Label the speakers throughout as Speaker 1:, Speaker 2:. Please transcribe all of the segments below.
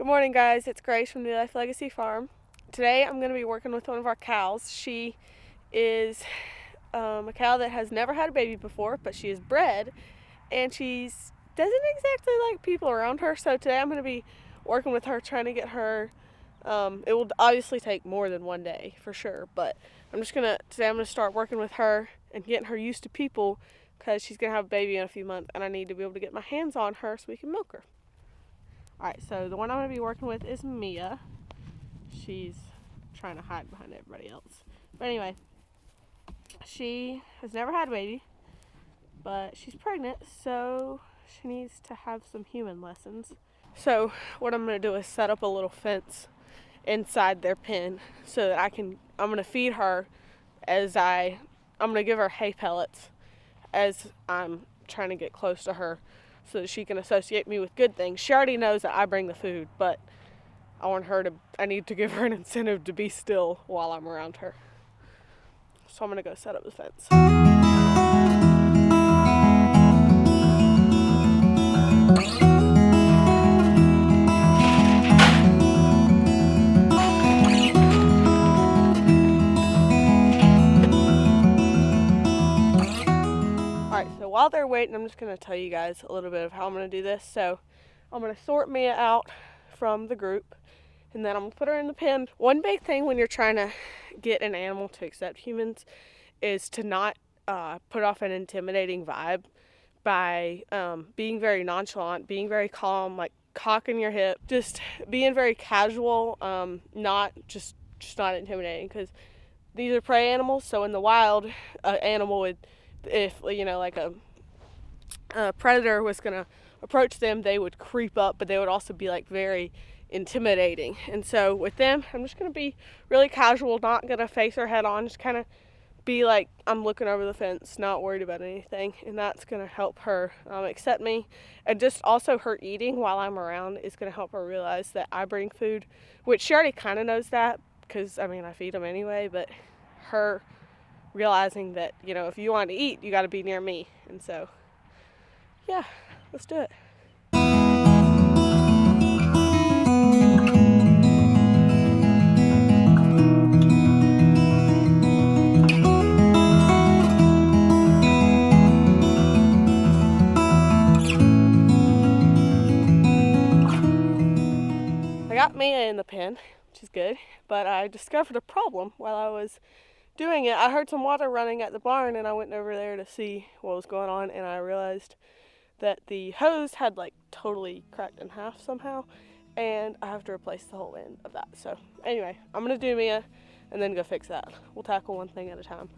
Speaker 1: Good morning, guys. It's Grace from New Life Legacy Farm. Today I'm going to be working with one of our cows. She is a cow that has never had a baby before, but she is bred, and she doesn't exactly like people around her. So today I'm going to be working with her, trying to get her. It will obviously take more than one day for sure, but today I'm going to start working with her and getting her used to people because she's going to have a baby in a few months, and I need to be able to get my hands on her so we can milk her. Alright, so the one I'm going to be working with is Mia. She's trying to hide behind everybody else. But anyway, she has never had a baby, but she's pregnant, so she needs to have some human lessons. So what I'm going to do is set up a little fence inside their pen so that I'm going to feed her I'm going to give her hay pellets as I'm trying to get close to her, so that she can associate me with good things. She already knows that I bring the food, but I need to give her an incentive to be still while I'm around her. So I'm going to go set up the fence. While they're waiting, I'm just going to tell you guys a little bit of how I'm going to do this. So I'm going to sort Mia out from the group, and then I'm going to put her in the pen. One big thing when you're trying to get an animal to accept humans is to not put off an intimidating vibe by being very nonchalant, being very calm, like cocking your hip, just being very casual, not intimidating, because these are prey animals. So in the wild, an animal would, if like a predator was gonna approach them, they would creep up, but they would also be like very intimidating. And so with them, I'm just gonna be really casual, not gonna face her head on, just kind of be like I'm looking over the fence, not worried about anything, and that's gonna help her accept me. And just also her eating while I'm around is gonna help her realize that I bring food, which she already kind of knows that, because I feed them anyway, but her realizing that, if you want to eat, you got to be near me. And so, yeah, let's do it. I got Mia in the pen, which is good, but I discovered a problem while I was doing it. I heard some water running at the barn, and I went over there to see what was going on, and I realized that the hose had totally cracked in half somehow, and I have to replace the whole end of that. So anyway, I'm gonna do Mia and then go fix that. We'll tackle one thing at a time.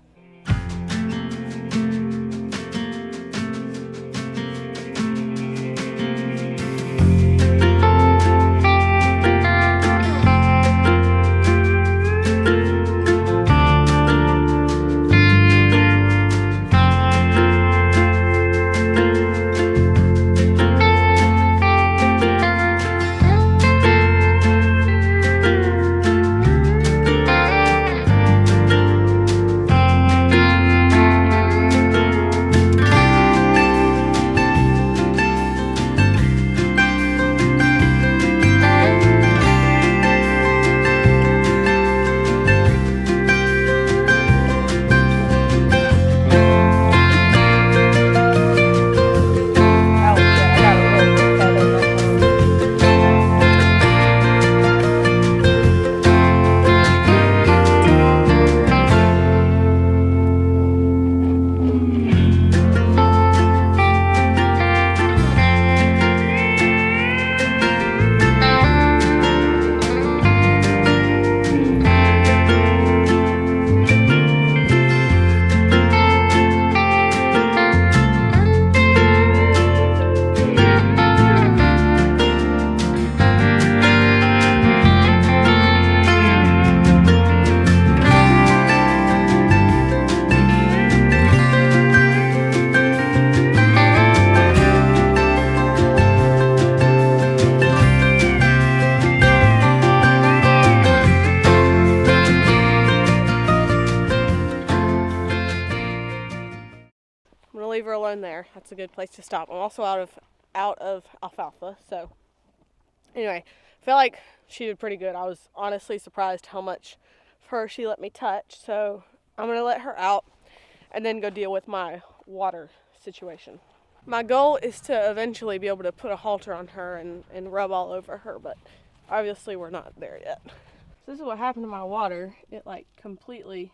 Speaker 1: leave her alone there. That's a good place to stop. I'm also out of alfalfa, so Anyway, I feel like she did pretty good. I was honestly surprised how much of her she let me touch. So I'm going to let her out and then go deal with my water situation. My goal is to eventually be able to put a halter on her and rub all over her, but obviously we're not there yet. So this is what happened to my water. It like completely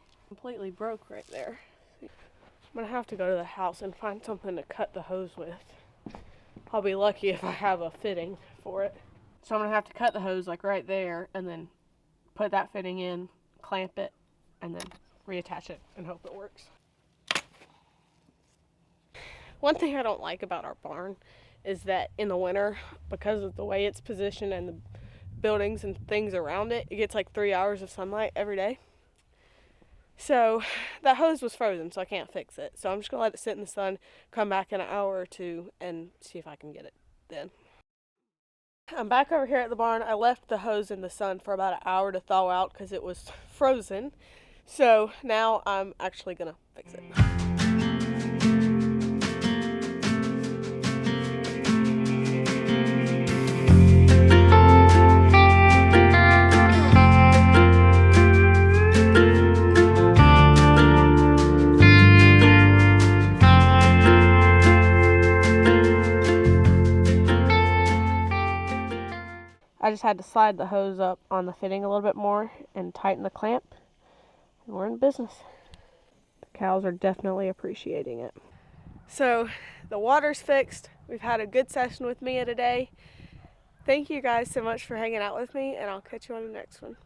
Speaker 1: broke right there. I'm gonna have to go to the house and find something to cut the hose with. I'll be lucky if I have a fitting for it. So I'm gonna have to cut the hose like right there and then put that fitting in, clamp it, and then reattach it and hope it works. One thing I don't like about our barn is that in the winter, because of the way it's positioned and the buildings and things around it, it gets like 3 hours of sunlight every day. So that hose was frozen, so I can't fix it. So I'm just gonna let it sit in the sun, come back in an hour or two, and see if I can get it then. I'm back over here at the barn. I left the hose in the sun for about an hour to thaw out because it was frozen. So now I'm actually gonna fix it. I just had to slide the hose up on the fitting a little bit more and tighten the clamp, and we're in business. The cows are definitely appreciating it. So the water's fixed. We've had a good session with Mia today. Thank you guys so much for hanging out with me, and I'll catch you on the next one.